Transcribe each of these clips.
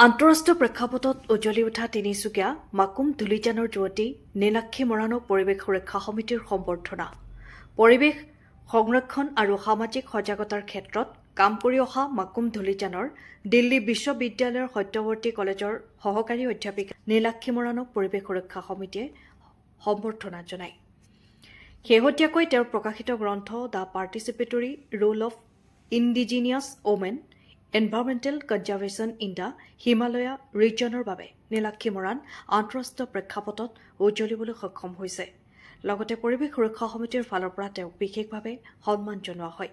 আন্তঃৰাষ্ট্ৰীয় প্ৰেক্ষাপটত উজ্বলি উঠা তিনিচুকীয়া মাকুম ধুলিজানৰ যুৱতী নীলাক্ষী মৰাণক পৰিৱেশ সুৰক্ষা সমিতিৰ সম্বৰ্ধনা। পৰিৱেশ সংৰক্ষণ আৰু সামাজিক সজাগতাৰ ক্ষেত্ৰত কাম কৰি অহা মাকুম ধুলিজানৰ দিল্লী বিশ্ববিদ্যালয়ৰ সত্যৱৰ্তী কলেজৰ সহকাৰী অধ্যাপিকা নীলাক্ষী মৰাণক পৰিৱেশ সুৰক্ষা সমিতিয়ে সম্বৰ্ধনা জনায়। শেহতীয়াকৈ তেওঁৰ প্ৰকাশিত গ্ৰন্থ the participatory role of indigenous women environmental conservation in the Himalaya ৰিজনৰ বাবে নীলাক্ষী মৰাণ আন্তঃৰাষ্ট্ৰীয় প্ৰেক্ষাপটত উজ্বলিবলৈ সক্ষম হৈছে। লগতে পৰিৱেশ সুৰক্ষা সমিতিৰ ফালৰ পৰা তেওঁক বিশেষভাৱে সন্মান জনোৱা হয়।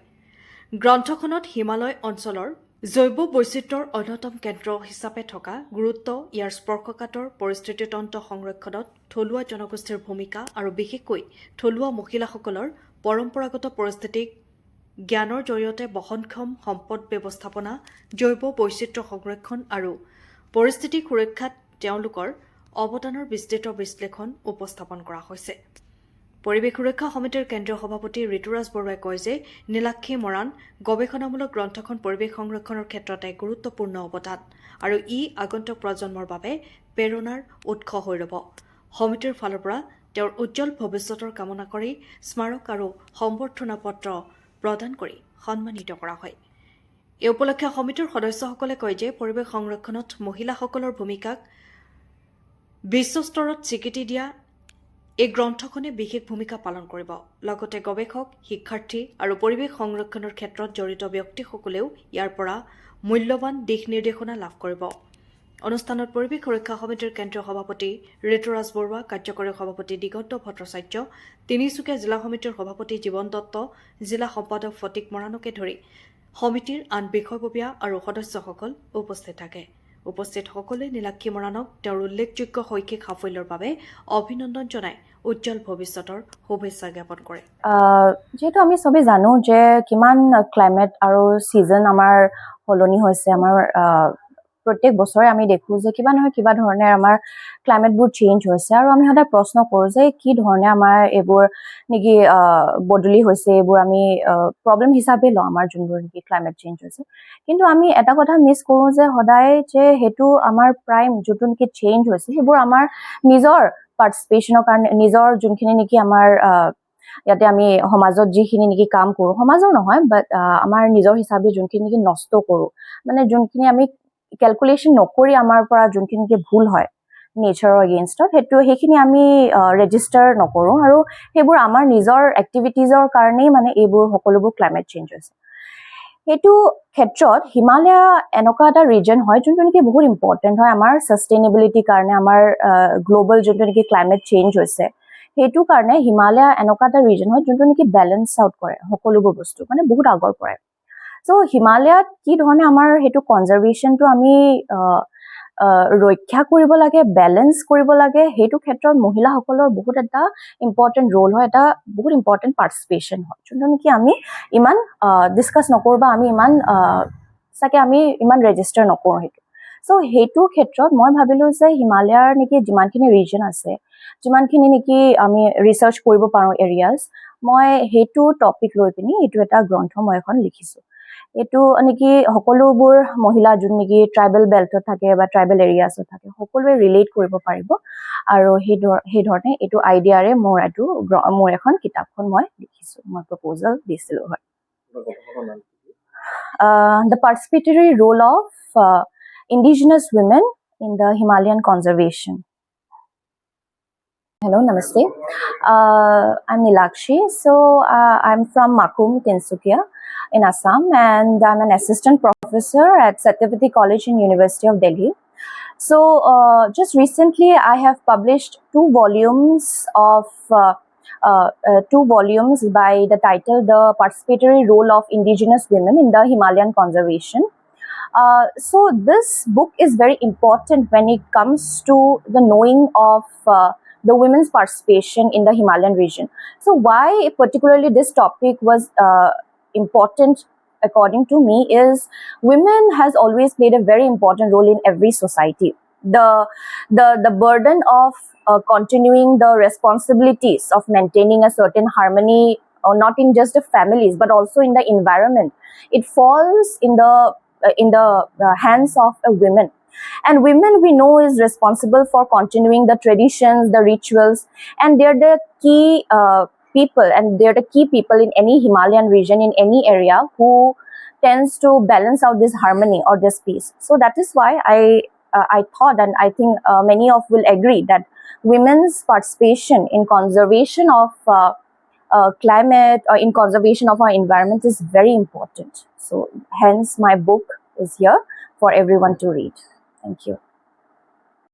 গ্ৰন্থখনত হিমালয় অঞ্চলৰ জৈৱ বৈচিত্ৰ্যৰ অন্যতম কেন্দ্ৰ হিচাপে থকা গুৰুত্ব, ইয়াৰ স্পৰ্শকাতৰ পৰিস্থিতিতন্ত্ৰ সংৰক্ষণত থলুৱা জনগোষ্ঠীৰ ভূমিকা আৰু বিশেষকৈ থলুৱা মহিলাসকলৰ পৰম্পৰাগত পৰিস্থিতিক জ্ঞানৰ জৰিয়তে বহনক্ষম সম্পদ ব্যৱস্থাপনা, জৈৱ বৈচিত্ৰ্য সংৰক্ষণ আৰু পৰিস্থিতি সুৰক্ষাত তেওঁলোকৰ অৱদানৰ বিস্তৃত বিশ্লেষণ উপস্থাপন কৰা হৈছে। পৰিৱেশ সুৰক্ষা সমিতিৰ কেন্দ্ৰীয় সভাপতি ঋতুৰাজ বৰুৱাই কয় যে নীলাক্ষী মৰাণ গৱেষণামূলক গ্ৰন্থখন পৰিৱেশ সংৰক্ষণৰ ক্ষেত্ৰত এক গুৰুত্বপূৰ্ণ অৱদান আৰু ই আগন্তুক প্ৰজন্মৰ বাবে প্ৰেৰণাৰ উৎস হৈ ৰ'ব। সমিতিৰ ফালৰ পৰা তেওঁৰ উজ্জ্বল ভৱিষ্যতৰ কামনা কৰি স্মাৰক আৰু সম্বৰ্ধনা পত্ৰ প্ৰদান কৰি সন্মানিত কৰা হয়। এই উপলক্ষে সমিতিৰ সদস্যসকলে কয় যে পৰিৱেশ সংৰক্ষণত মহিলাসকলৰ ভূমিকাক বিশ্বস্তৰত স্বীকৃতি দিয়া এই গ্ৰন্থখনে বিশেষ ভূমিকা পালন কৰিব। লগতে গৱেষক, শিক্ষাৰ্থী আৰু পৰিৱেশ সংৰক্ষণৰ ক্ষেত্ৰত জড়িত ব্যক্তিসকলেও ইয়াৰ পৰা মূল্যৱান দিশ নিৰ্দেশনা লাভ কৰিব। অনুষ্ঠানত পৰিৱেশ সুৰক্ষা সমিতিৰ কেন্দ্ৰীয় সভাপতি ঋতুৰাজ বৰুৱা, কাৰ্যকৰী সভাপতি দিগন্ত ভট্টাচাৰ্য, তিনিচুকীয়া জিলা সমিতিৰ সভাপতি জীৱন দত্ত, জিলা সম্পাদক ফটিক মৰাণকে ধৰি সমিতিৰ আন বিষয়ববীয়া আৰু সদস্যসকল উপস্থিত থাকে। উপস্থিত সকলোৱে নীলাক্ষী মৰাণক তেওঁৰ উল্লেখযোগ্য শৈক্ষিক সাফল্যৰ বাবে অভিনন্দন জনাই উজ্জ্বল ভৱিষ্যতৰ শুভেচ্ছা জ্ঞাপন কৰে। যিহেতু আমি চবেই জানো যে কিমান ক্লাইমেট আৰু ছিজন আমাৰ সলনি হৈছে, আমাৰ প্ৰত্যেক বছৰে আমি দেখো যে কিবা নহয় কিবা ধৰণে আমাৰ ক্লাইমেটবোৰ চেঞ্জ হৈছে আৰু আমি সদায় প্ৰশ্ন কৰোঁ যে কি ধৰণে আমাৰ এইবোৰ নেকি বদলি হৈছে, এইবোৰ আমি প্ৰব্লেম হিচাপে লওঁ আমাৰ যোনবোৰ নেকি ক্লাইমেট চেঞ্জ হৈছে। কিন্তু আমি এটা কথা মিছ কৰোঁ যে সদায় যে সেইটো আমাৰ প্ৰাইম যোনটো নেকি চেঞ্জ হৈছে সেইবোৰ আমাৰ নিজৰ পাৰ্টিচিপেশ্যনৰ কাৰণে, নিজৰ যোনখিনি নেকি আমাৰ ইয়াতে আমি সমাজত যিখিনি নেকি কাম কৰোঁ, সমাজৰ নহয় বাট আমাৰ নিজৰ হিচাপে যোনখিনি নেকি নষ্ট কৰোঁ, মানে যোনখিনি আমি কেলকুলেশ্যন নকৰি আমাৰ পৰা যোনখিনি নেকি ভুল হয় নেচাৰৰ এগেইনষ্টত, সেইখিনি আমি ৰেজিষ্টাৰ নকৰোঁ আৰু সেইবোৰ আমাৰ নিজৰ এক্টিভিটিজৰ কাৰণেই মানে এইবোৰ সকলোবোৰ ক্লাইমেট চেঞ্জ হৈছে। সেইটো ক্ষেত্ৰত হিমালয়া এনেকুৱা এটা ৰিজন হয় যোনটো নেকি বহুত ইম্পৰ্টেণ্ট হয় আমাৰ ছাষ্টেইনেবিলিটিৰ কাৰণে, আমাৰ গ্ল'বেল যোনটো নেকি ক্লাইমেট চেঞ্জ হৈছে সেইটো কাৰণে হিমালয়া এনেকুৱা এটা ৰিজন হয় যোনটো নেকি বেলেঞ্চ আউট কৰে সকলোবোৰ বস্তু, মানে বহুত আগৰ পৰাই। চ' হিমালয়াত কি ধৰণে আমাৰ সেইটো কনজাৰ্ভেশ্যনটো আমি ৰক্ষা কৰিব লাগে, বেলেঞ্চ কৰিব লাগে, সেইটো ক্ষেত্ৰত মহিলাসকলৰ বহুত এটা ইম্পৰ্টেণ্ট ৰোল হয়, এটা বহুত ইম্পৰ্টেণ্ট পাৰ্টিচিপেশ্যন হয়, যোনটো নেকি আমি ইমান ডিছকাছ নকৰোঁ বা আমি ইমান ৰেজিষ্টাৰ নকৰোঁ সেইটো। চ' সেইটো ক্ষেত্ৰত মই ভাবিলোঁ যে হিমালয়াৰ নেকি যিমানখিনি ৰিজন আছে, যিমানখিনি নেকি আমি ৰিচাৰ্চ কৰিব পাৰোঁ এৰিয়াজ, মই সেইটো টপিক লৈ পিনি এইটো এটা গ্ৰন্থ মই এখন লিখিছোঁ। এইটো নেকি সকলোবোৰ মহিলা যোন নেকি ট্ৰাইবেল বেল্টত থাকে বা ট্ৰাইবেল এৰিয়াছত থাকে সকলোৱে ৰিলেট কৰিব পাৰিব আৰু সেই ধৰণে এইটো আইডিয়াৰে মোৰ এখন কিতাপখন মই লিখিছোঁ, মই প্ৰপ'জেল দিছিলোঁ হয়। The Participatory Role of Indigenous Women in the Himalayan Conservation. Hello, namaste. I'm Nilakshi. So I'm from Makum, Tinsukia in Assam, and I'm an assistant professor at Satyavati College in University of Delhi. So just recently I have published two volumes by the title The Participatory Role of Indigenous Women in the Himalayan Conservation. So this book is very important when it comes to the knowing of the women's participation in the Himalayan region. So why particularly this topic was important according to me is women has always played a very important role in every society. The burden of continuing the responsibilities of maintaining a certain harmony, or not in just the families but also in the environment, it falls in the hands of a women. And women, we know, is responsible for continuing the traditions, the rituals, and they're the key people, and they're the key people in any Himalayan region, in any area, who tends to balance out this harmony or this peace. So that is why I thought, and I think many of will agree, that women's participation in conservation of climate or in conservation of our environment is very important. So hence my book is here for everyone to read. Thank you.